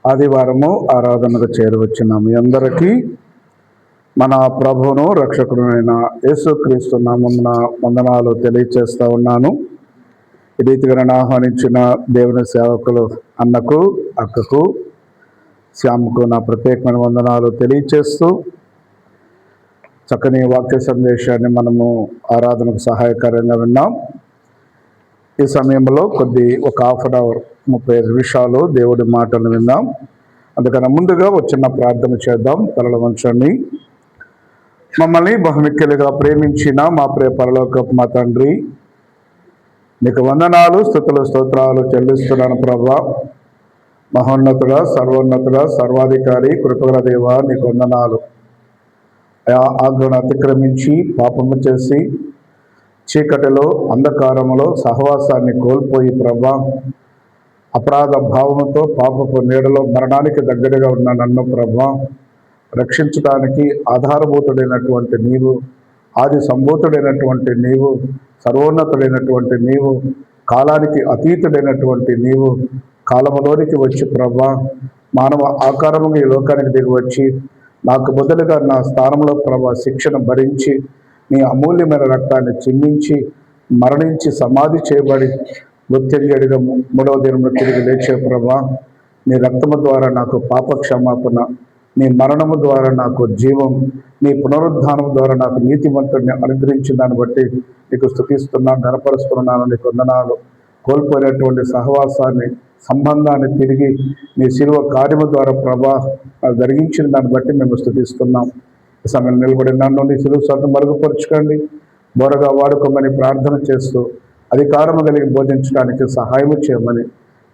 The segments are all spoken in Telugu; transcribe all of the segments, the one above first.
ఆదివారము ఆరాధనకు చేరువచ్చిన మీ అందరికీ మన ప్రభువును రక్షకుడైన యేసుక్రీస్తు నామమున వందనాలు తెలియచేస్తూ ఉన్నాను. ఈ రీతిగా నన్ను ఆహ్వానించిన దేవుని సేవకులు అన్నకు, అక్కకు, శ్యామకు నా ప్రత్యేకమైన వందనాలు తెలియచేస్తూ చక్కని వాక్య సందేశాన్ని మనము ఆరాధనకు సహాయకరంగా విన్నాం. ఈ సమయంలో ఒక హాఫ్ అన్ అవర్ 35 నిమిషాలు దేవుడి మాటలు విందాం. అందుకని ముందుగా వచ్చిన ప్రార్థన చేద్దాం. తలల వంచండి. మమ్మల్ని బహుమిక్కిలుగా ప్రేమించిన మా ప్రియ పరలోకపు మా తండ్రి, నీకు వందనాలు, స్తుతులు, స్తోత్రాలు చెల్లిస్తున్నాను ప్రభా. మహోన్నతుడ, సర్వోన్నతుడ, సర్వాధికారి, కృపగల దేవ, నీకు వందనాలు. ఆజ్ఞను అతిక్రమించి పాపము చేసి చీకటిలో అంధకారములో సహవాసాన్ని కోల్పోయి ప్రభా, అపరాధ భావముతో పాపపు నీడలో మరణానికి దగ్గరగా ఉన్న నన్ను ప్రభా రక్షించడానికి ఆధారభూతుడైనటువంటి నీవు, ఆది సంభూతుడైనటువంటి నీవు, సర్వోన్నతుడైనటువంటి నీవు, కాలానికి అతీతుడైనటువంటి నీవు కాలములోనికి వచ్చి ప్రభా మానవ ఆకారముగా ఈ లోకానికి దిగి వచ్చి నాకు బదులుగా నా స్థానంలో ప్రభా శిక్షను భరించి నీ అమూల్యమైన రక్తాన్ని చిందించి మరణించి సమాధి చేయబడి మృత్యుంజయుడిగా 3వ దినమున తిరిగి లేచే ప్రభా, నీ రక్తము ద్వారా నాకు పాప క్షమాపణ, నీ మరణము ద్వారా నాకు జీవం, నీ పునరుద్ధానం ద్వారా నాకు నీతిమంతుడిని అనుగ్రహించిన దాన్ని బట్టి నీకు స్తుతిస్తున్నాను, ఘనపరుస్తున్నాను. నీకు వందనాలు. కోల్పోయినటువంటి సహవాసాన్ని, సంబంధాన్ని తిరిగి నీ శిలువ కార్యము ద్వారా ప్రభా జరిగించిన దాన్ని బట్టి మేము స్తుతిస్తున్నాం. ఈ సమయం నిలబడి నన్ను నీ శిలువ స్వార్థం మరుగుపరుచుకోండి, బోరగా వాడుకోమని ప్రార్థన చేస్తూ అధికారము కలిగి బోధించడానికి సహాయం చేయమని,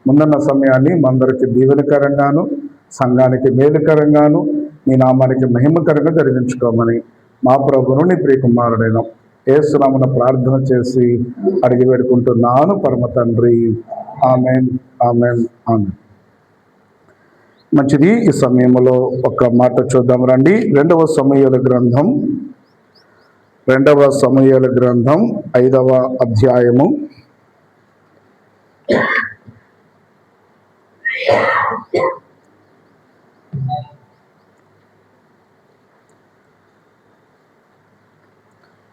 ముందున్న సమయాన్ని మందరికి దీవెనకరంగాను సంఘానికి మేలుకరంగాను నీ నామానికి మహిమకరంగా జరిగించుకోమని మా ప్రభువును నీ ప్రియకుమారుడైన యేసునామమున ప్రార్థన చేసి అడిగి వేడుకుంటున్నాను పరమ తండ్రి. ఆమేన్, ఆమేన్, ఆమేన్. మంచిది. ఈ సమయంలో ఒక మాట చూద్దాం రండి. 2వ సమూయేలు గ్రంథం 5వ అధ్యాయము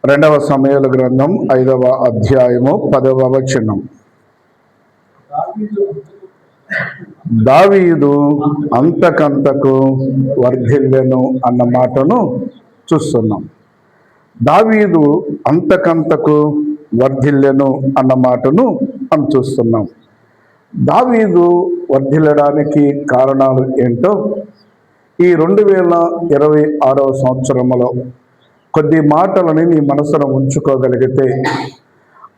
2వ సమూయేలు గ్రంథం 5వ అధ్యాయము 10వ వచనం. దావీదు అంతకంతకు వర్ధిల్లెను అన్న మాటను చూస్తున్నాం. దావీదు అంతకంతకు వర్ధిల్లెను అన్న మాటను మనం చూస్తున్నాం. దావీదు వర్ధిల్లడానికి కారణాలు ఏంటో ఈ 2026వ సంవత్సరంలో కొద్ది మాటలని నీ మనసును ఉంచుకోగలిగితే,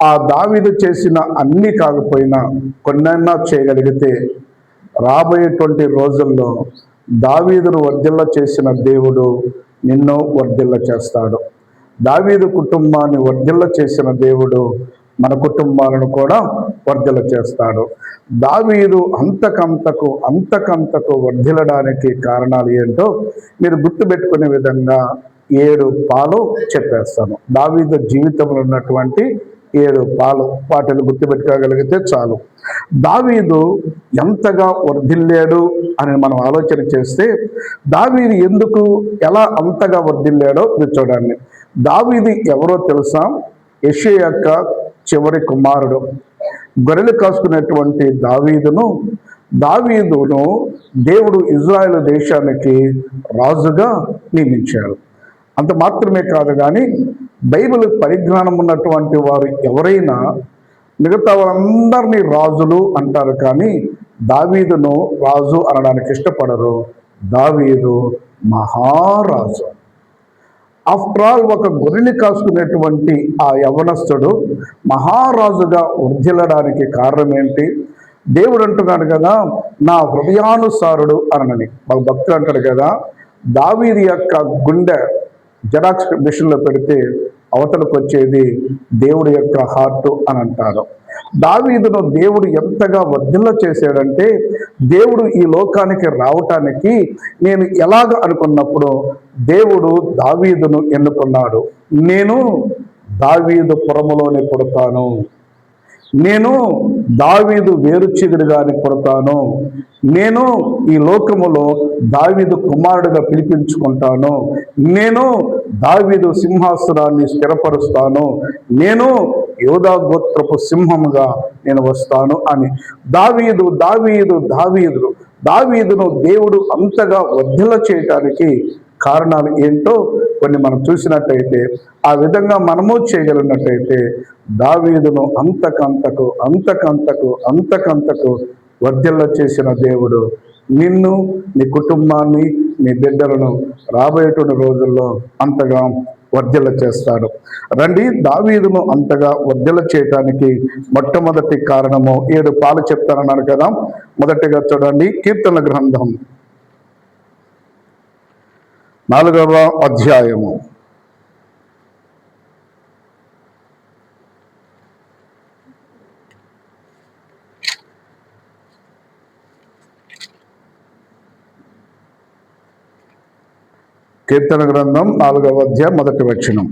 ఆ దావీదు చేసిన అన్ని కాకపోయినా కొన్నైనా చేయగలిగితే రాబోయేటువంటి రోజుల్లో దావీదును వర్ధిల్ల చేసిన దేవుడు నిన్ను వర్ధిల్ల చేస్తాడు. దావీదు కుటుంబాన్ని వర్ధిల్ల చేసిన దేవుడు మన కుటుంబాలను కూడా వర్ధిల్ల చేస్తాడు. దావీదు అంతకంతకు వర్ధిల్లడానికి కారణాలు ఏంటో మీరు గుర్తుపెట్టుకునే విధంగా 7 పాలు చెప్పేస్తాను. దావీదు జీవితంలో ఉన్నటువంటి 7 పాలు, వాటిని గుర్తుపెట్టుకోగలిగితే చాలు. దావీదు ఎంతగా వర్ధిల్లాడు అని మనం ఆలోచన చేస్తే, దావీదు ఎలా అంతగా వర్ధిల్లాడో మీరు చూడండి. దావీదు ఎవరో తెలుసా? యెషయా యొక్క చివరి కుమారుడు. గొర్రెలు కాసుకునేటువంటి దావీదును దేవుడు ఇజ్రాయేలు దేశానికి రాజుగా నియమించాడు. అంత మాత్రమే కాదు కానీ బైబిల్ పరిజ్ఞానం ఉన్నటువంటి వారు ఎవరైనా మిగతా వారందరినీ రాజులు అంటారు, కానీ దావీదును రాజు అనడానికి ఇష్టపడరు. దావీదు మహారాజు. ఆఫ్టర్ ఆల్ ఒక గొర్రెని కాసుకునేటువంటి ఆ యవనస్తుడు మహారాజుగా వర్ధిల్లడానికి కారణం ఏంటి? దేవుడు అంటున్నాడు కదా, నా హృదయానుసారుడు అనని. భక్తుడు అంటాడు కదా, దావీదు యొక్క గుండె జెరాక్స్ మిషన్లో పెడితే అవతలకు వచ్చేది దేవుడి యొక్క హార్ట్ అని అంటారు. దావీదును దేవుడు ఎంతగా వర్ధిల్ల చేశాడంటే, దేవుడు ఈ లోకానికి రావటానికి నేను ఎలాగ అనుకున్నప్పుడు దేవుడు దావీదును ఎన్నుకున్నాడు. నేను దావీదు పురములోనే పుడతాను, నేను దావీదు వేరుచిగురుగాని కొడతాను, నేను ఈ లోకములో దావీదు కుమారుడిగా పిలిపించుకుంటాను, నేను దావీదు సింహాసనాన్ని స్థిరపరుస్తాను, నేను యోధా గోత్రపు సింహముగా నేను వస్తాను అని దావీదును దేవుడు అంతగా వర్ధిల్ల చేయటానికి కారణాలు ఏంటో కొన్ని మనం చూసినట్టయితే, ఆ విధంగా మనము చేయగలిగినట్టయితే దావీదును అంతకంతకు వర్ధిల్ల చేసిన దేవుడు నిన్ను, నీ కుటుంబాన్ని, నీ బిడ్డలను రాబోయేటువంటి రోజుల్లో అంతగా వర్ధిల్ల చేస్తాడు. రండి, దావీదును అంతగా వర్ధిల్ల చేయటానికి మొట్టమొదటి కారణము 7 పాలు చెప్తానన్నాను కదా. మొదటిగా చూడండి, కీర్తన గ్రంథం 4వ అధ్యాయము 4వ అధ్యాయం 1వ వచనం.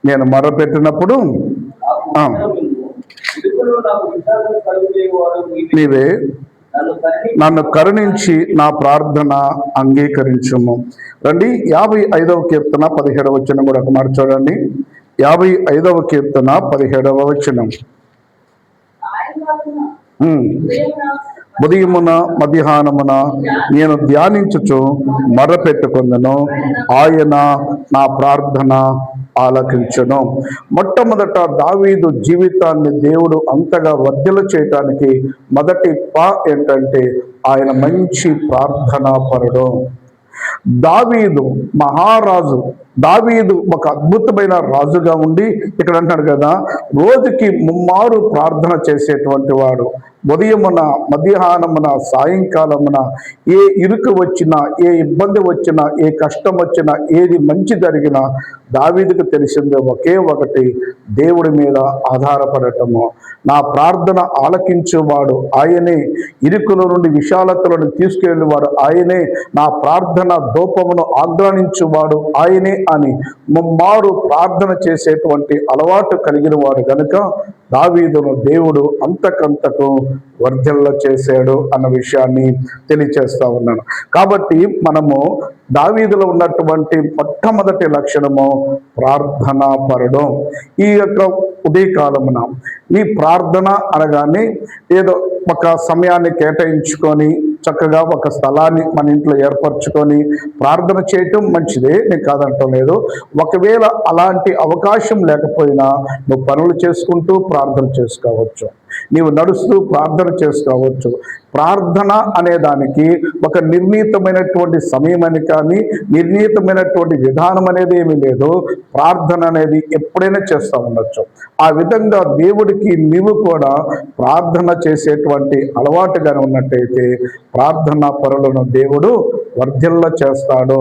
నేను మొరపెట్టినప్పుడు నీవే నన్ను కరుణించి నా ప్రార్థన అంగీకరించుము. రండి, 55వ కీర్తన 17వ వచనం కూడా ఒక మాట చూడండి. 55వ కీర్తన 17వ వచనం. ఉదయమున మధ్యాహ్నమున నేను ధ్యానించుచు మొర్రపెట్టుకొందును, ఆయన నా ప్రార్థన ఆలకించును. మొట్టమొదట దావీదు జీవితాన్ని దేవుడు అంతగా వర్ధిల్ల చేయటానికి మొదటి ఏంటంటే ఆయన మంచి ప్రార్థనా పరుడు. దావీదు మహారాజు, దావీదు ఒక అద్భుతమైన రాజుగా ఉండి ఇక్కడ అంటాడు కదా, రోజుకి 3 మారు ప్రార్థన చేసేటువంటి వాడు. ఉదయమున, మధ్యాహ్నమున, సాయంకాలమున ఏ ఇరుకు వచ్చినా, ఏ ఇబ్బంది వచ్చినా, ఏ కష్టం వచ్చినా, ఏది మంచి జరిగినా దావీదుకు తెలిసిందే ఒకే ఒకటి, దేవుడి మీద ఆధారపడటము. నా ప్రార్థన ఆలకించేవాడు ఆయనే, ఇరుకుల నుండి విశాలతలను తీసుకెళ్ళేవాడు ఆయనే, నా ప్రార్థన ధూపమును ఆగ్రానించువాడు ఆయనే అని 3 మారు ప్రార్థన చేసేటువంటి అలవాటు కలిగిన వాడు గనుక దావీదును దేవుడు అంతకంతకు వర్ధిల్ల చేశాడు అన్న విషయాన్ని తెలియచేస్తా ఉన్నాను. కాబట్టి మనము దావీదులో ఉన్నటువంటి మొట్టమొదటి లక్షణము ప్రార్థనా పరుడు. ఈ యొక్క ఉదయకాలమున నీ ప్రార్థన అనగానే ఏదో ఒక సమయాన్ని కేటాయించుకొని చక్కగా ఒక స్థలాన్ని మన ఇంట్లో ఏర్పరచుకొని ప్రార్థన చేయటం మంచిదే, నేను కాదంటం లేదు. ఒకవేళ అలాంటి అవకాశం లేకపోయినా నువ్వు పనులు చేసుకుంటూ ప్రార్థన చేసుకోవచ్చు, నీవు నడుస్తూ ప్రార్థన చేసుకోవచ్చు. ప్రార్థన అనే దానికి ఒక నిర్ణీతమైనటువంటి సమయం అని కానీ నిర్ణీతమైనటువంటి విధానం అనేది ఏమీ లేదు. ప్రార్థన అనేది ఎప్పుడైనా చేస్తూ ఉండొచ్చు. ఆ విధంగా దేవుడికి నీవు కూడా ప్రార్థన చేసేటువంటి అలవాటుగానే ఉన్నట్టయితే ప్రార్థనా పరులను దేవుడు వర్ధిల్ల చేస్తాడు.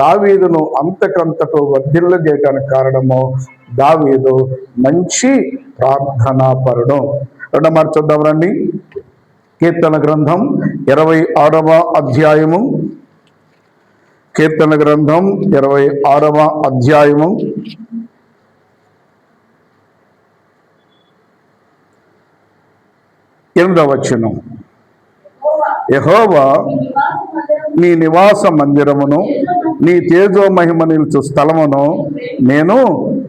దావీదును అంతకంతకు వర్ధిల్ల చేయడానికి కారణము దావీదు మంచి ప్రార్థనా పరుడు. రెండో మాట చూద్దాం రండి, కీర్తన గ్రంథం 26వ అధ్యాయము. కీర్తన గ్రంథం 26వ అధ్యాయము 8వ వచనం. యెహోవా నీ నివాస మందిరమును, నీ తేజో మహిమ నిలుచు స్థలమును నేను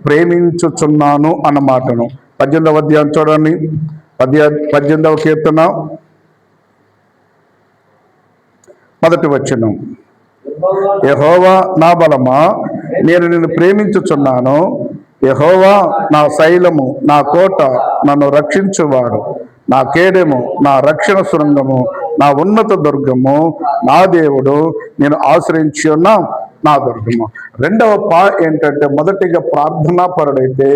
ప్రేమించుచున్నాను అన్న మాటను 18వ అధ్యాయం చూడండి. 18వ కీర్తన 1వ వచనం. యెహోవా నా బలమా, నేను నిన్ను ప్రేమించుచున్నాను. యెహోవా నా శైలము, నా కోట, నన్ను రక్షించువాడు, నా కేడెము, నా రక్షణ శృంగము, నా ఉన్నత దుర్గము, నా దేవుడు, నేను ఆశ్రయించి ఉన్న నా దుర్గము. రెండవ ఏంటంటే మొదటిగా ప్రార్థనా పరుడైతే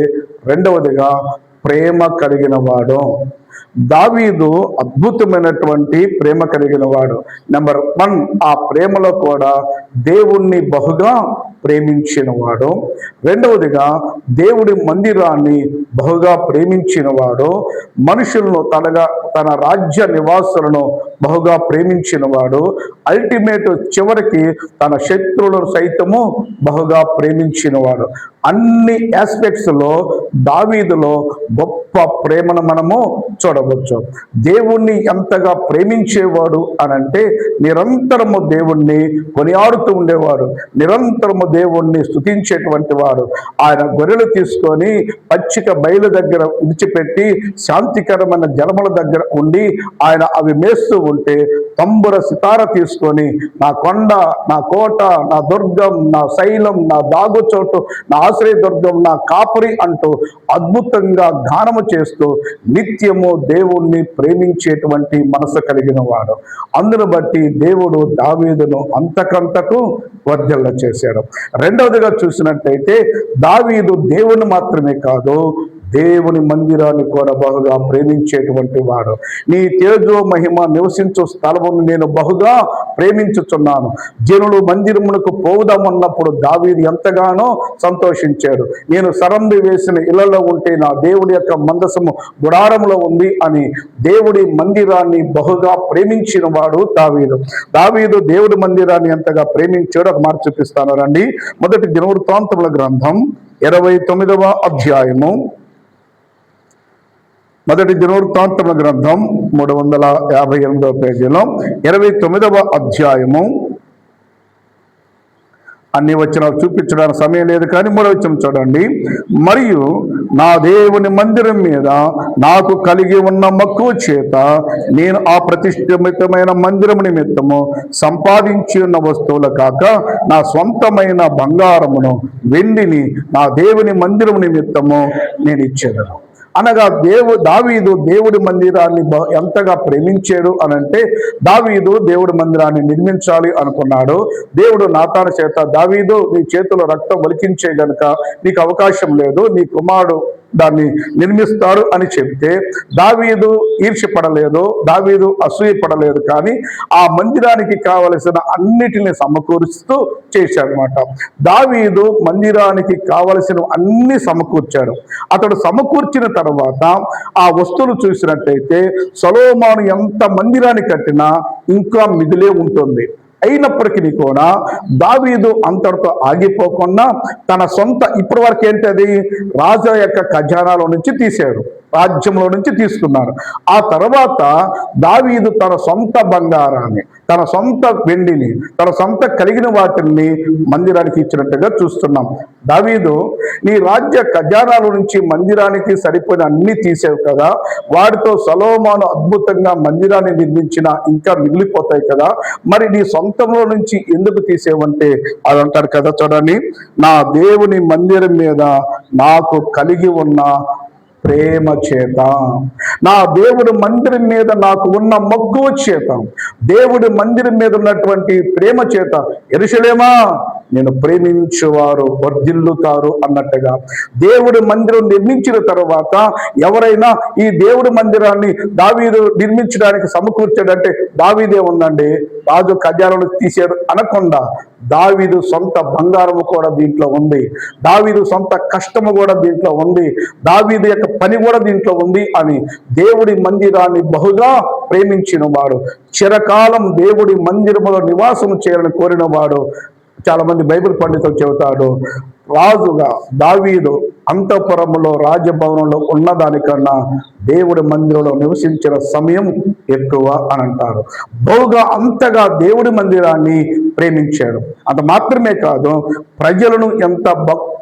రెండవదిగా ప్రేమ కలిగిన వాడు. దావీదు అద్భుతమైనటువంటి ప్రేమ కలిగిన వాడు. నెంబర్ 1, ఆ ప్రేమలో కూడా దేవుణ్ణి బహుగా ప్రేమించిన వాడు. రెండవదిగా దేవుడి మందిరాన్ని బహుగా ప్రేమించిన వాడు, మనుషులను తన రాజ్య నివాసులను బహుగా ప్రేమించిన వాడు, అల్టిమేట్ చివరికి తన శత్రువులను సైతము బహుగా ప్రేమించిన వాడు. అన్ని ఆస్పెక్ట్స్లో దావీదులో గొప్ప ప్రేమను మనము చూడవచ్చు. దేవుణ్ణి ఎంతగా ప్రేమించేవాడు అనంటే నిరంతరము దేవుణ్ణి కొనియాడుతూ ఉండేవాడు, నిరంతరము దేవుణ్ణి స్తుతించేటువంటి వాడు. ఆయన గొర్రెలు తీసుకొని పచ్చిక బయలు దగ్గర విడిచిపెట్టి శాంతికరమైన జలముల దగ్గర ఉండి ఆయన అవి మేస్తూ ఉంటే తంబుర సితార తీసుకొని నా కొండ, నా కోట, నా దుర్గం, నా శైలం, నా దాగుచోటు, నా ఆశ్రయ దుర్గం, నా కాపురి అంటూ అద్భుతంగా గానము చేస్తూ నిత్యము దేవుణ్ణి ప్రేమించేటువంటి మనసు కలిగిన వాడు. అందును బట్టి దేవుడు దావీదును అంతకంతకు వర్ధిల్ల చేశాడు. రెండవదిగా చూసినట్టయితే దావీదు దేవుని మాత్రమే కాదు, దేవుని మందిరాన్ని కూడా బహుగా ప్రేమించేటువంటి వాడు. నీ తేజో మహిమ నివసించు స్థలమును నేను బహుగా ప్రేమించుచున్నాను. జనులు మందిరమునకు పోవుదామన్నప్పుడు దావీదు ఎంతగానో సంతోషించాడు. నేను సరంది వేసిన ఇళ్లలో ఉంటే నా దేవుడి యొక్క మందసము గుడారములో ఉంది అని దేవుడి మందిరాన్ని బహుగా ప్రేమించిన వాడు దావీదు. దావీదు దేవుడి మందిరాన్ని ఎంతగా ప్రేమించాడు ఒక మాట చూపిస్తాను రండి. మొదటి దినవృత్తాంతముల గ్రంథం 29వ అధ్యాయము, మొదటి దినవృత్తాంతముల గ్రంథం 358వ పేజీలో 29వ అధ్యాయము, అన్ని వచనాలు చూపించడానికి సమయం లేదు కానీ 3వ వచనం చూడండి. మరియు నా దేవుని మందిరం మీద నాకు కలిగి ఉన్న మక్కువ చేత నేను ఆ ప్రతిష్ఠితమైన మందిరం నిమిత్తము సంపాదించి ఉన్న వస్తువులు కాక నా స్వంతమైన బంగారమును వెండిని నా దేవుని మందిరం నిమిత్తము నేను ఇచ్చేదను. అనగా దావీదు దేవుడి మందిరాన్ని ఎంతగా ప్రేమించాడు అనంటే దావీదు దేవుడి మందిరాన్ని నిర్మించాలి అనుకున్నాడు. దేవుడు నాతాను చేత దావీదు నీ చేతిలో రక్తం ఒలికించే గనుక నీకు అవకాశం లేదు, నీ కుమారుడు దాన్ని నిర్మిస్తాడు అని చెబితే దావీదు ఈర్ష్యపడలేదు, దావీదు అసూయపడలేదు. కానీ ఆ మందిరానికి కావలసిన అన్నిటిని సమకూరుస్తూ చేశాడనమాట. దావీదు మందిరానికి కావలసిన అన్ని సమకూర్చాడు. అతడు సమకూర్చిన తర్వాత ఆ వస్తువులు చూసినట్టయితే సొలొమోను ఎంత మందిరాన్ని కట్టినా ఇంకా మిగిలే ఉంటుంది. అయినప్పటికీ కూడా దావీదు అంతటితో ఆగిపోకుండా తన సొంత ఇప్పటి వరకు ఏంటది రాజా యొక్క ఖజానాలో నుంచి తీశాడు, రాజ్యంలో నుంచి తీసుకున్నాడు. ఆ తర్వాత దావీదు తన సొంత బంగారాన్ని, తన సొంత వెండిని, తన సొంత కలిగిన వాటిని మందిరానికి ఇచ్చినట్టుగా చూస్తున్నాం. దావీదు నీ రాజ్య ఖజానాల నుంచి మందిరానికి సరిపోయిన అన్ని తీసావు కదా, వాటితో సొలొమోను అద్భుతంగా మందిరాన్ని నిర్మించిన ఇంకా మిగిలిపోతాయి కదా, మరి నీ సొంతంలో నుంచి ఎందుకు తీసేవంటే అది అంటారు కదా చూడండి, నా దేవుని మందిరం మీద నాకు కలిగి ఉన్న ప్రేమ చేత, నా దేవుడి మందిరం మీద నాకు ఉన్న మక్కువ చేత, దేవుడి మందిరం మీద ఉన్నటువంటి ప్రేమ చేత యెరూషలేమా నేను ప్రేమించువారు వర్ధిల్లుతారు అన్నట్టుగా దేవుడి మందిరం నిర్మించిన తర్వాత ఎవరైనా ఈ దేవుడి మందిరాన్ని దావీదు నిర్మించడానికి సమకూర్చాడంటే దావీదే ఉందండి, రాజు ఖజానాను తీశాడు అనకుండా దావీదు సొంత బంగారము కూడా దీంట్లో ఉంది, దావీదు సొంత కష్టము కూడా దీంట్లో ఉంది, దావీదు యొక్క పని కూడా దీంట్లో ఉంది అని దేవుడి మందిరాన్ని బహుగా ప్రేమించిన వాడు, చిరకాలం దేవుడి మందిరములో నివాసం చేయాలని కోరిన వాడు. చాలా మంది బైబిల్ పండితులు చెబుతాడు, రాజుగా దావీదు అంతఃపురములో రాజభవనంలో ఉన్నదానికన్నా దేవుడి మందిరంలో నివసించిన సమయం ఎక్కువ అని అంటారు. బహుగా అంతగా దేవుడి మందిరాన్ని ప్రేమించాడు. అంత మాత్రమే కాదు, ప్రజలను ఎంత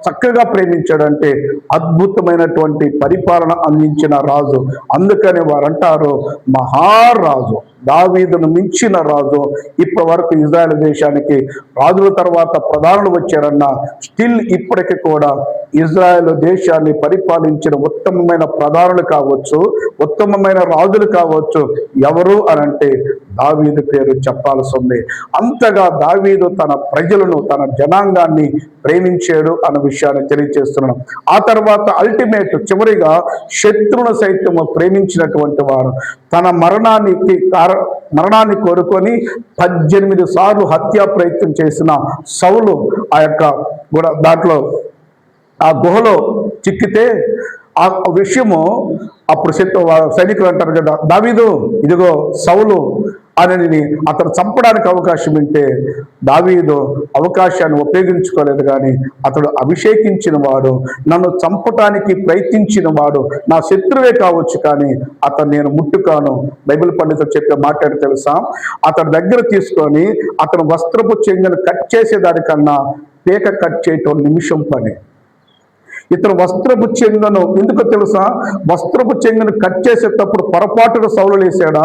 చక్కగా ప్రేమించాడంటే అద్భుతమైనటువంటి పరిపాలన అందించిన రాజు. అందుకని వారు అంటారు మహారాజు, దావీదును మించిన రాజు ఇప్పటి వరకు ఇజ్రాయెల్ దేశానికి రాజుల తర్వాత ప్రధానులు వచ్చారన్న స్టిల్ ఇప్పటికీ కూడా ఇజ్రాయెల్ దేశాన్ని పరిపాలించిన ఉత్తమమైన ప్రధానులు కావచ్చు, ఉత్తమమైన రాజులు కావచ్చు ఎవరు అనంటే దావీదు పేరు చెప్పాల్సి ఉంది. అంతగా దావీదు తన ప్రజలను, తన జనాంగాన్ని ప్రేమించాడు అన్న విషయాన్ని తెలియజేస్తున్నాం. ఆ తర్వాత అల్టిమేట్ చివరిగా శత్రువును సైతం ప్రేమించినటువంటి వారు, తన మరణాన్ని కోరుకొని 18 సార్లు హత్యా ప్రయత్నం చేసిన సౌలు ఆ యొక్క దాంట్లో ఆ గుహలో చిక్కితే ఆ విషయము అప్పుడు సైనికులు అంటారు కదా, దావీదు ఇదిగో సౌలు అని అతను చంపడానికి అవకాశం ఉంటే దావీదు అవకాశాన్ని ఉపయోగించుకోలేదు. కానీ అతడు అభిషేకించిన వాడు, నన్ను చంపటానికి ప్రయత్నించిన వాడు నా శత్రువే కావచ్చు, కానీ అతను నేను ముట్టుకాను. బైబిల్ పండితులు చెప్పే మాట్లాడి తెలుసా, అతని దగ్గర తీసుకొని అతను వస్త్రపు చెంగును కట్ చేసేదానికన్నా పేక కట్ చేయటం నిమిషం పని. ఇతను వస్త్రపు చెంగును, ఎందుకు తెలుసా, వస్త్రపు చెంగును కట్ చేసేటప్పుడు పొరపాటున సౌలు లేసాడా,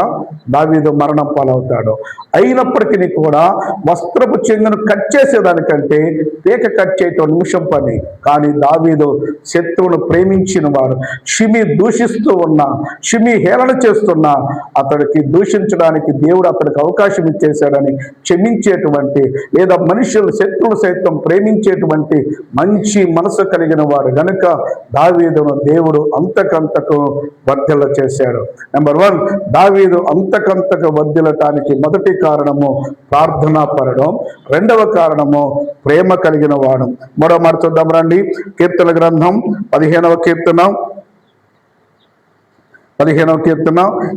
దావీదు మరణం పాలవుతాడు. అయినప్పటికీ కూడా వస్త్రపు చెంగును కట్ చేసేదానికంటే పేక కట్ చేయటం నిమిషం పని. కానీ దావీదు శత్రువును ప్రేమించిన వాడు, షిమి దూషిస్తూ ఉన్నా, షిమి హేళన చేస్తున్నా అతడికి దూషించడానికి దేవుడు అతడికి అవకాశం ఇచ్చేశాడని క్షమించేటువంటి, లేదా మనుషులు శత్రువులు సైతం ప్రేమించేటువంటి మంచి మనసు కలిగిన వాడు గనుక దావీదును దేవుడు అంతకంతకు వర్ధిల్ల చేశాడు. నెంబర్ 1, దావీదు అంతకంతకు వర్ధిల్లటానికి మొదటి కారణము ప్రార్థనాపరుడు, రెండవ కారణము ప్రేమ కలిగిన వాడు. మరో మాట చూద్దాం రండి. కీర్తన గ్రంథం 15వ కీర్తన.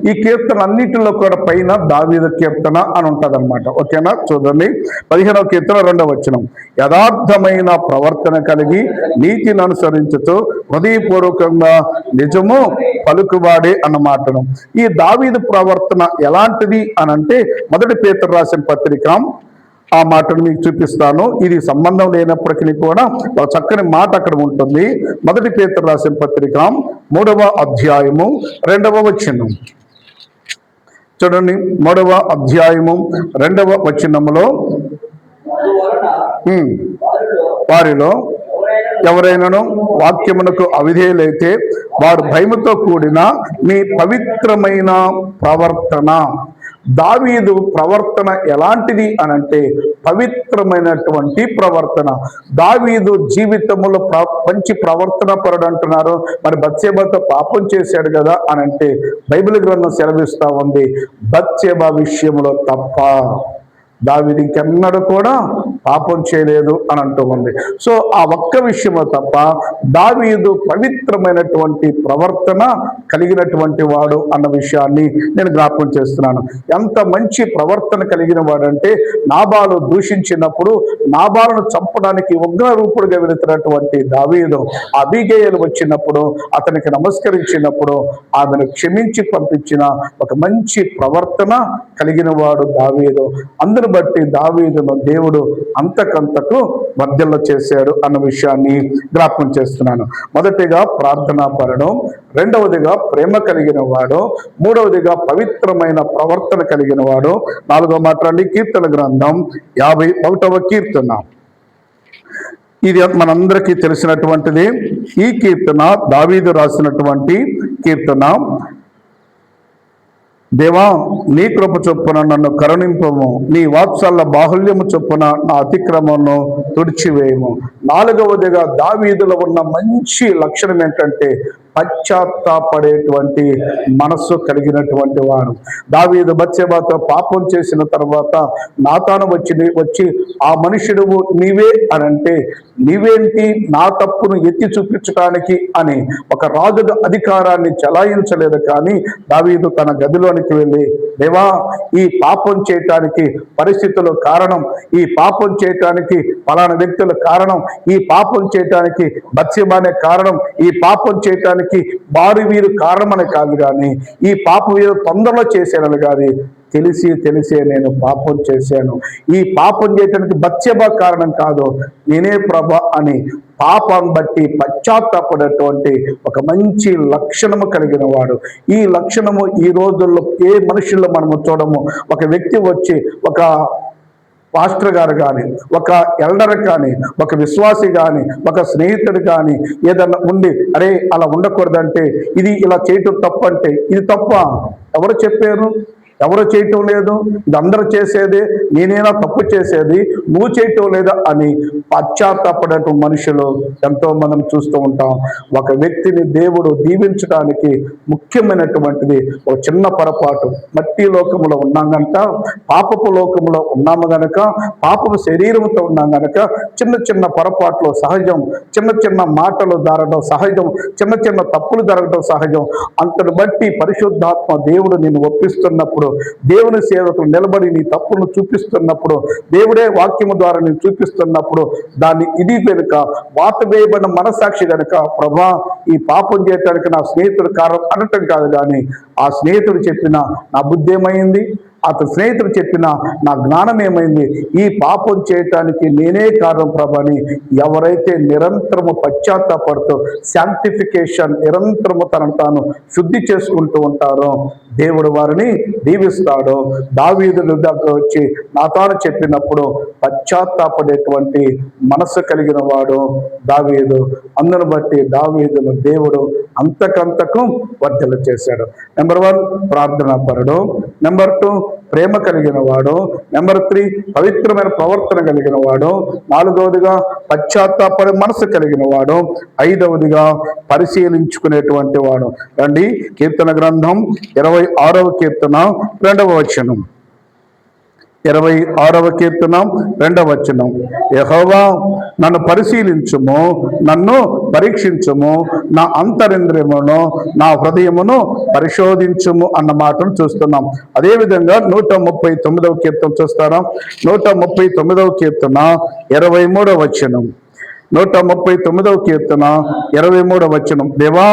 ఈ కీర్తన అన్నిటిలో కూడా పైన దావీదు కీర్తన అని ఉంటుంది అనమాట. ఓకేనా, చూడండి. 15వ కీర్తన 2వ వచనం, యథార్థమైన ప్రవర్తన కలిగి నీతిని అనుసరించుతూ హృదయపూర్వకంగా నిజము పలుకువాడే అన్నమాటను. ఈ దావీదు ప్రవర్తన ఎలాంటిది అనంటే, మొదటి పేతురు రాసిన పత్రిక ఆ మాటను మీకు చూపిస్తాను. ఇది సంబంధం లేనప్పటికీ కూడా ఒక చక్కని మాట అక్కడ ఉంటుంది. మొదటి పేతురు రాసిన పత్రిక 3వ అధ్యాయము 2వ వచనం చూడండి. 3వ అధ్యాయము 2వ వచనములో, వారిలో ఎవరైనాను వాక్యమునకు అవిధేయులైతే వారు భయముతో కూడిన మీ పవిత్రమైన ప్రవర్తన. దావీదు ప్రవర్తన ఎలాంటిది అనంటే పవిత్రమైనటువంటి ప్రవర్తన. దావీదు జీవితంలో మంచి ప్రవర్తన పరుడు అంటున్నారు. మరి బత్షెబతో పాపం చేశాడు కదా అనంటే బైబిల్ గ్రంథం సెలవిస్తూ ఉంది, బత్షెబ విషయంలో తప్ప దావీదు ఇంకెన్నడూ కూడా పాపం చేయలేదు అని అంటూ ఉంది. సో ఆ ఒక్క విషయమో తప్ప దావీదు పవిత్రమైనటువంటి ప్రవర్తన కలిగినటువంటి వాడు అన్న విషయాన్ని నేను జ్ఞాపకం చేస్తున్నాను. ఎంత మంచి ప్రవర్తన కలిగిన వాడంటే, నాబాలు దూషించినప్పుడు నాబాలును చంపడానికి ఉగ్ర రూపుడుగా వెళుతున్నటువంటి దావీదు అబీగయలు వచ్చినప్పుడు అతనికి నమస్కరించినప్పుడు ఆమెను క్షమించి పంపించిన ఒక మంచి ప్రవర్తన కలిగిన వాడు దావీదు. అందును బట్టి దావీదును దేవుడు అంతకంతకు వర్ధిల్ల చేశాడు అన్న విషయాన్ని జ్ఞాపకం చేస్తున్నాను. మొదటిగా ప్రార్థనాపరుడు, రెండవదిగా ప్రేమ కలిగిన వాడు, మూడవదిగా పవిత్రమైన ప్రవర్తన కలిగిన వాడు. 4వ మాట్లాడి కీర్తన గ్రంథం 51వ కీర్తన. ఇది మనందరికీ తెలిసినటువంటిది. ఈ కీర్తన దావీదు రాసినటువంటి కీర్తన. దేవా, నీ కృప చొప్పున నన్ను కరుణింపము, నీ వాత్సల్య బాహుల్యము చొప్పున నా అతిక్రమను తుడిచివేయము. 4వదిగా దావీదులో ఉన్న మంచి లక్షణం ఏంటంటే పశ్చాత్తాపడేటువంటి మనస్సు కలిగినటువంటి వాడు. దావీదు బత్షెబతో పాపం చేసిన తర్వాత నాతాను వచ్చి ఆ మనుషుడు నీవే అనంటే, నీవేంటి నా తప్పును ఎత్తి చూపించడానికి అని ఒక రాజు అధికారాన్ని చలాయించలేదు. కానీ దావీదు తన గదిలోనికి వెళ్ళి, దేవా, ఈ పాపం చేయటానికి పరిస్థితులు కారణం, ఈ పాపం చేయటానికి ఫలానా వ్యక్తుల కారణం, ఈ పాపం చేయటానికి బత్షెబనే కారణం, ఈ పాపం చేయటానికి వారు వీరు కారణమని కాదు, కానీ ఈ పాపం వీరు తొందరలో చేశానని కానీ తెలిసే నేను పాపం చేశాను. ఈ పాపం చేయటానికి బత్షెబ కారణం కాదు, నేనే ప్రభా అని పాపాన్ని బట్టి పశ్చాత్తాపడేటువంటి ఒక మంచి లక్షణము కలిగిన వాడు. ఈ లక్షణము ఈ రోజుల్లో ఏ మనుషుల్లో మనము చూడము. ఒక వ్యక్తి వచ్చి ఒక పాస్టర్ గారు కానీ, ఒక ఎల్డర్ కానీ, ఒక విశ్వాసి కానీ, ఒక స్నేహితుడు కానీ ఏదన్నా ఉండి, అరే అలా ఉండకూడదంటే, ఇది ఇలా చేయటం తప్పు అంటే, ఇది తప్ప ఎవరు చెప్పారు? ఎవరు చేయటం లేదు, ఇది అందరూ చేసేది, నేనేనా తప్పు చేసేది, నువ్వు చేయటం లేదా అని పశ్చాత్తాపడేట మనుషులు ఎంతో మనం చూస్తూ ఉంటాం. ఒక వ్యక్తిని దేవుడు దీవించడానికి ముఖ్యమైనటువంటిది ఒక చిన్న పొరపాటు. మట్టి లోకములో ఉన్నాం గనక, పాపపు లోకములో ఉన్నాము గనక, పాపపు శరీరంతో ఉన్నాం గనక చిన్న చిన్న పొరపాట్లు సహజం, చిన్న చిన్న మాటలు దారడం సహజం, చిన్న చిన్న తప్పులు జరగడం సహజం. అంతను బట్టి పరిశుద్ధాత్మ దేవుడు నిన్ను ఒప్పిస్తున్నప్పుడు, దేవుని సేవకులు నిలబడి నీ తప్పును చూపిస్తున్నప్పుడు, దేవుడే వాక్యము ద్వారా నేను చూపిస్తున్నప్పుడు దాన్ని ఇది వెనుక వాత వేయబడిన మనసాక్షి కనుక, ప్రభా ఈ పాపం చేయటానికి నా స్నేహితుడు కారణం అనటం కాదు, కానీ ఆ స్నేహితుడు చెప్పిన నా బుద్ధి ఏమైంది, అతని స్నేహితుడు చెప్పిన నా జ్ఞానం ఏమైంది, ఈ పాపం చేయటానికి నేనే కారణం ప్రభని ఎవరైతే నిరంతరము పశ్చాత్తాపడుతూ శాంటిఫికేషన్ నిరంతరము తనను తాను శుద్ధి చేసుకుంటూ ఉంటారో దేవుడు వారిని దీవిస్తాడు. దావీదు దగ్గర వచ్చి నాతాను చెప్పినప్పుడు పశ్చాత్తాపడేటువంటి మనసు కలిగిన వాడు దావీదు. అందును బట్టి దావీదును దేవుడు అంతకంతకు వర్ధల చేశాడు. నెంబర్ 1 ప్రార్థనా పరుడు, నెంబర్ 2 ప్రేమ కలిగిన వాడు, నెంబర్ 3 పవిత్రమైన ప్రవర్తన కలిగిన వాడు, 4వదిగా పశ్చాత్తాపడే మనసు కలిగిన వాడు, 5వదిగా పరిశీలించుకునేటువంటి వాడు. రండి, కీర్తన గ్రంథం 26వ కీర్తన 2వ వచనం. 26వ కీర్తన 2వ వచనం. యెహోవా నన్ను పరిశీలించుము, నన్ను పరీక్షించుము, నా అంతరింద్రియమును నా హృదయమును పరిశోధించుము అన్న మాటను చూస్తున్నాం. అదేవిధంగా 139వ కీర్తన చూస్తారా, 139వ కీర్తన 23వ వచనం. 139వ కీర్తన 23వ వచనం. దేవా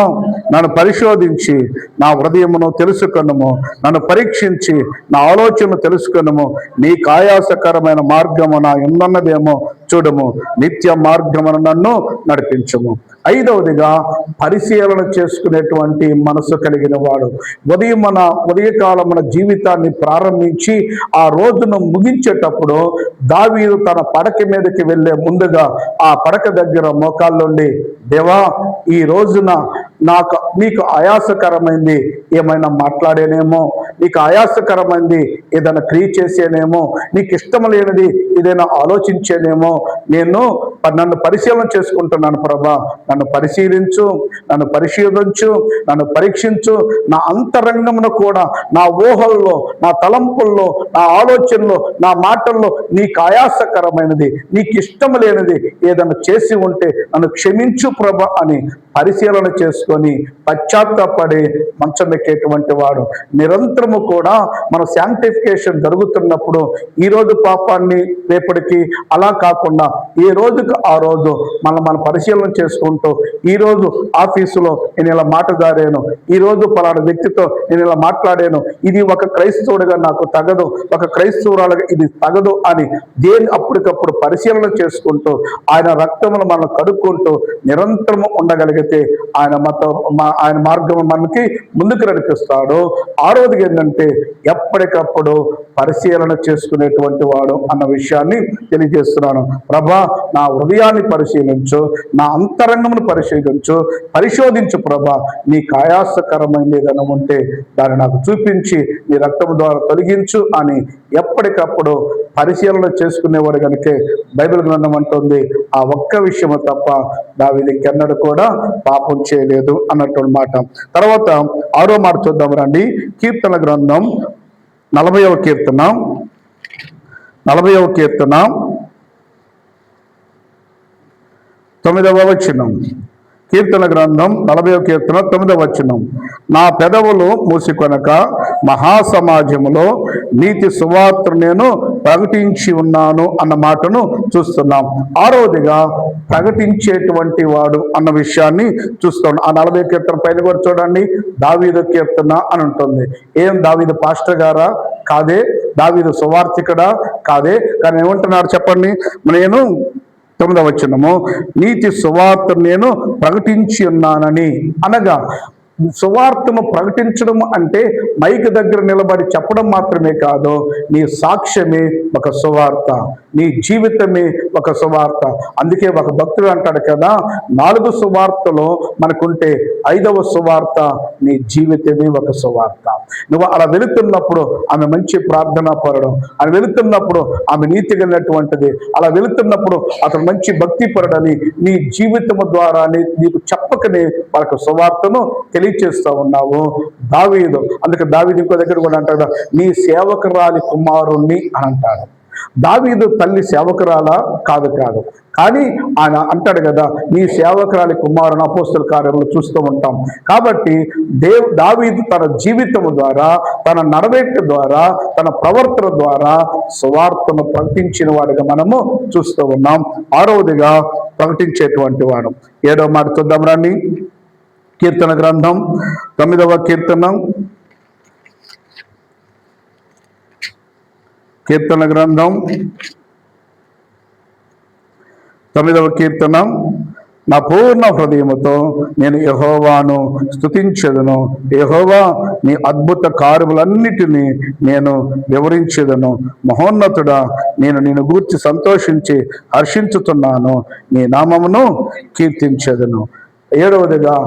నన్ను పరిశోధించి నా హృదయమును తెలుసుకొనుము, నన్ను పరీక్షించి నా ఆలోచనను తెలుసుకొనుము, నీకు ఆయాసకరమైన మార్గము నా ఉన్నదేమో చూడము, నిత్య మార్గమును నన్ను నడిపించుము. 5వదిగా పరిశీలన చేసుకునేటువంటి మనసు కలిగిన వాడు. ఉదయకాలమున జీవితాన్ని ప్రారంభించి ఆ రోజును ముగించేటప్పుడు దావీదు తన పడక మీదకి వెళ్ళే ముందుగా ఆ పడక దగ్గర మోకాళ్ళుండి, దేవా ఈ రోజున నీకు ఆయాసకరమైంది ఏమైనా మాట్లాడేనేమో, నీకు ఆయాసకరమైంది ఏదైనా క్రియ చేసేనేమో, నీకు ఇష్టం లేనిది ఏదైనా ఆలోచించేనేమో, నన్ను పరిశీలన చేసుకుంటున్నాను ప్రభా, నన్ను పరిశీలించు, నన్ను పరిశీలించు, నన్ను పరీక్షించు, నా అంతరంగమును కూడా, నా ఊహల్లో, నా తలంపుల్లో, నా ఆలోచనలో, నా మాటల్లో నీకు ఆయాసకరమైనది, నీకు ఇష్టం లేనిది ఏదైనా చేసి ఉంటే నన్ను క్షమించు ప్రభా అని పరిశీలన చేసుకొని పశ్చాత్తాపడి మంచం ఎక్కేటువంటి వాడు. నిరంతరము కూడా మన శాంటిఫికేషన్ జరుగుతున్నప్పుడు ఈరోజు పాపాన్ని రేపటికి అలా కాకుండా ఏ రోజుకు ఆ రోజు మన పరిశీలన చేసుకుంటూ, ఈరోజు ఆఫీసులో నేను ఇలా మాటదారాను, ఈరోజు పలానా వ్యక్తితో నేను ఇలా మాట్లాడాను, ఇది ఒక క్రైస్తవుడిగా నాకు తగదు, ఒక క్రైస్తవురాలుగా ఇది తగదు అని దేని అప్పటికప్పుడు పరిశీలన చేసుకుంటూ ఆయన రక్తమును మనం కడుక్కుంటూ నిరంతరము ఉండగలిగితే ఆయన మార్గం మనకి ముందుకు నడిపిస్తాడు. 6వది ఏంటంటే ఎప్పటికప్పుడు పరిశీలన చేసుకునేటువంటి వాడు అన్న విషయాన్ని తెలియజేస్తున్నాను. ప్రభా నా హృదయాన్ని పరిశీలించు, నా అంతరంగమును పరిశోధించు ప్రభా, నీకు ఆయాసకరమైనది ఏదైనా ఉంటే దాన్ని నాకు చూపించి నీ రక్తము ద్వారా తొలగించు అని ఎప్పటికప్పుడు పరిశీలన చేసుకునేవాడు కనుకే బైబిల్ గ్రంథం అంటుంది ఆ ఒక్క విషయము తప్ప దావీదు ఇంకెన్నడూ కూడా పాపం చేయలేదు అన్నటువంటి మాట. తర్వాత 6వ మాట చూద్దాం రండి, కీర్తన గ్రంథం 40వ కీర్తన 9వ వచనం. కీర్తన గ్రంథం 40వ కీర్తన 9వ వచనం. నా పెదవులు మూసికొనక మహాసమాజములో నీతి సువార్త నేను ప్రకటించి ఉన్నాను అన్న మాటను చూస్తున్నాం. 6వదిగా ప్రకటించేటువంటి వాడు అన్న విషయాన్ని చూస్తున్నాం. ఆ 40వ కీర్తన పైన కూడా చూడండి, దావీదు కీర్తన అని ఉంటుంది. ఏం దావీదు పాస్టర్ గారా? కాదే. దావీదు సువార్తికుడా? కాదే. కానీ ఏమంటున్నాడు చెప్పండి, నేను 9వ వచనము, నీతి సువార్త నేను ప్రకటించి ఉన్నానని. అనగా సువార్తను ప్రకటించడం అంటే మైక్ దగ్గర నిలబడి చెప్పడం మాత్రమే కాదు, నీ సాక్ష్యమే ఒక సువార్త, నీ జీవితమే ఒక సువార్త. అందుకే ఒక భక్తుడు అంటాడు కదా, 4 సువార్తలు మనకుంటే 5వ సువార్త నీ జీవితమే ఒక సువార్త. నువ్వు అలా వెళుతున్నప్పుడు ఆమె మంచి ప్రార్థనా పరుడు, ఆమె వెళుతున్నప్పుడు ఆమె నీతి కలిగినటువంటిది, అలా వెళుతున్నప్పుడు అతను మంచి భక్తి పరుడని నీ జీవితము ద్వారా నీకు చెప్పకనే వాళ్ళకు సువార్తను తెలియచేస్తా ఉన్నావు. దావీదు, అందుకే దావీదు ఇంకో దగ్గర కూడా అంటాడు, నీ సేవకురాలి కుమారుణ్ణి అని అంటాడు. దావీదు తల్లి సేవకురాలా? కాదు. కానీ ఆయన అంటాడు కదా, నీ సేవకురాలి కుమారుని అపోస్తల కార్యంలో చూస్తూ ఉంటాం. కాబట్టి దావీదు తన జీవితము ద్వారా, తన నడవడిక ద్వారా, తన ప్రవర్తన ద్వారా సువార్తను ప్రకటించిన వాడిగా మనము చూస్తూ ఉన్నాం. 6వదిగా ప్రకటించేటువంటి వాడు. 7వ మాట చూద్దాం రండి. కీర్తన గ్రంథం 9వ కీర్తన గ్రంథం 9వ కీర్తన, నా పూర్ణ హృదయముతో నేను యెహోవాను స్తుతించెదను. యెహోవా, నీ అద్భుత కార్యములన్నిటినీ నేను వివరించెదను. మహోన్నతుడా, నేను నిన్ను గూర్చి సంతోషించి హర్షించుతున్నాను, నీ నామమును కీర్తించెదను. 7వదిగా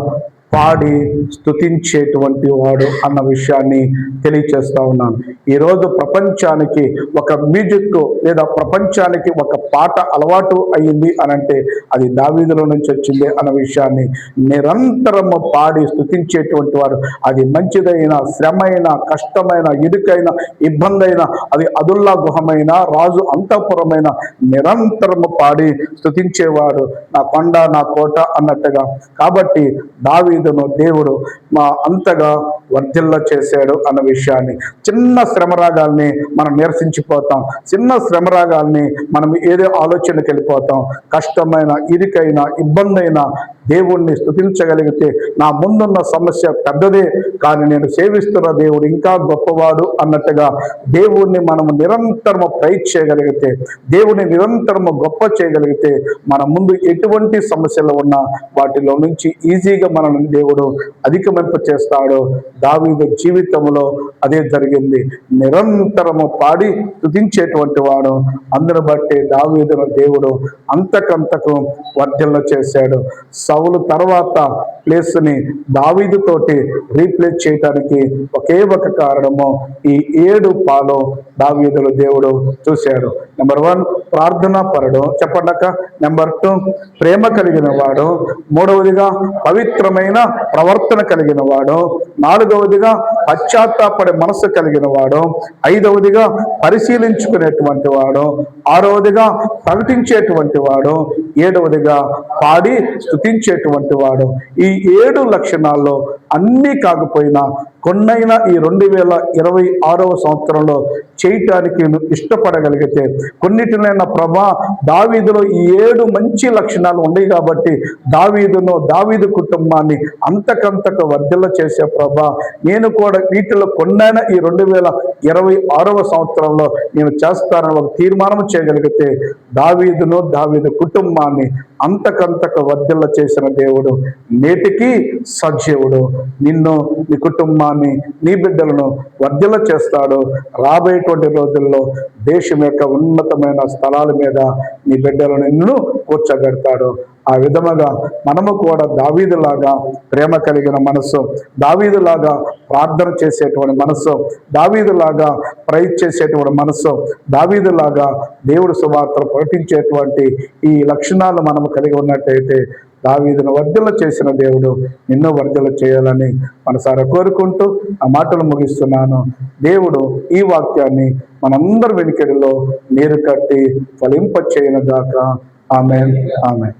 పాడి స్తుతించేటువంటి వాడు అన్న విషయాన్ని తెలియచేస్తా ఉన్నాను. ఈరోజు ప్రపంచానికి ఒక మ్యూజిక్ లేదా ప్రపంచానికి ఒక పాట అలవాటు అయ్యింది అని అంటే అది దావీదులో నుంచి వచ్చింది అన్న విషయాన్ని నిరంతరము పాడి స్తుతించేటువంటి వాడు, అది మంచిదైన, శ్రమైన, కష్టమైన, ఇరుకైన, ఇబ్బంది అయిన, అది అదుల్లా గుహమైన, రాజు అంతఃపురమైన, నిరంతరము పాడి స్తుతించేవాడు నా కొండ, నా కోట అన్నట్టుగా. కాబట్టి దావీదును దేవుడు అంతగా వర్ధిల్ల చేశాడు అన్న విషయాన్ని. చిన్న శ్రమరాగాల్ని మనం నిరసించిపోతాం, చిన్న శ్రమరాగాల్ని మనం ఏదో ఆలోచనకి వెళ్ళిపోతాం. కష్టమైన, ఇరుకైన, ఇబ్బంది అయిన దేవుణ్ణి స్తుతించగలిగితే నా ముందున్న సమస్య పెద్దదే, కానీ నేను సేవిస్తున్న దేవుడు ఇంకా గొప్పవాడు అన్నట్టుగా దేవుణ్ణి మనము నిరంతరము ప్రైజ్ చేయగలిగితే, దేవుని నిరంతరము గొప్ప చేయగలిగితే మన ముందు ఎటువంటి సమస్యలు ఉన్నా వాటిలో నుంచి ఈజీగా మనల్ని దేవుడు అధిగమింప చేస్తాడు. దావీదు జీవితంలో అదే జరిగింది. నిరంతరము పాడి స్తుతించేటువంటి వాడు. అందును బట్టి దావీదును దేవుడు అంతకంతకు వర్ధిల్ల చేశాడు. సౌలు తర్వాత ప్లేస్ని దావీదుతోటి రీప్లేస్ చేయడానికి ఒకే ఒక కారణము, ఈ 7 పాలు దావీదులు దేవుడు చూశాడు. నెంబర్ 1 ప్రార్థనా పరుడు, చెప్పండక. నెంబర్ 2 ప్రేమ కలిగిన వాడు. 3వదిగా పవిత్రమైన ప్రవర్తన కలిగిన వాడు. 4వదిగా పశ్చాత్తాపడే మనసు కలిగిన వాడు. 5వదిగా పరిశీలించుకునేటువంటి వాడు. 6వదిగా ప్రకటించేటువంటి వాడు. 7వదిగా పాడి స్తుతించేటువంటి వాడు. ఈ 7 లక్షణాల్లో అన్నీ కాకపోయినా కొన్నైనా ఈ 2026వ సంవత్సరంలో చేయటానికి ఇష్టపడగలిగితే, కొన్నిటినైనా ప్రభా దావీదులో ఈ 7 మంచి లక్షణాలు ఉన్నాయి కాబట్టి దావీదు కుటుంబాన్ని అంతకంతకు వర్ధిల్ల చేసే ప్రభా, నేను కూడా వీటిలో కొన్నైనా ఈ 2026వ సంవత్సరంలో నేను చేస్తానని ఒక తీర్మానం చేయగలిగితే దావీదు కుటుంబాన్ని అంతకంతకు వర్ధిల్ల చేసిన దేవుడు నేటికి సజీవుడు. నిన్ను, నీ కుటుంబాన్ని, నీ బిడ్డలను వర్ధిల్ల చేస్తాడు. రాబోయేటువంటి రోజుల్లో దేశం యొక్క ఉన్నతమైన స్థలాల మీద నీ బిడ్డలను నిన్ను కూర్చోబెడతాడు. ఆ విధముగా మనము కూడా దావీదులాగా ప్రేమ కలిగిన మనసు, దావీదులాగా ప్రార్థన చేసేటువంటి మనసు, దావీదులాగా ప్రైజ్ చేసేటువంటి మనసు, దావీదులాగా దేవుడు సువార్తను ప్రకటించేటువంటి ఈ లక్షణాలు మనము కలిగి ఉన్నట్టయితే దావీదును వర్ధిల్ల చేసిన దేవుడు నిన్ను వర్ధిల్ల చేయాలని మనసారా కోరుకుంటూ ఆ మాటలు ముగిస్తున్నాను. దేవుడు ఈ వాక్యాన్ని మనందరి వెనుకడిలో నీరు కట్టి ఫలింప చేయను గాక. ఆమేన్, ఆమేన్.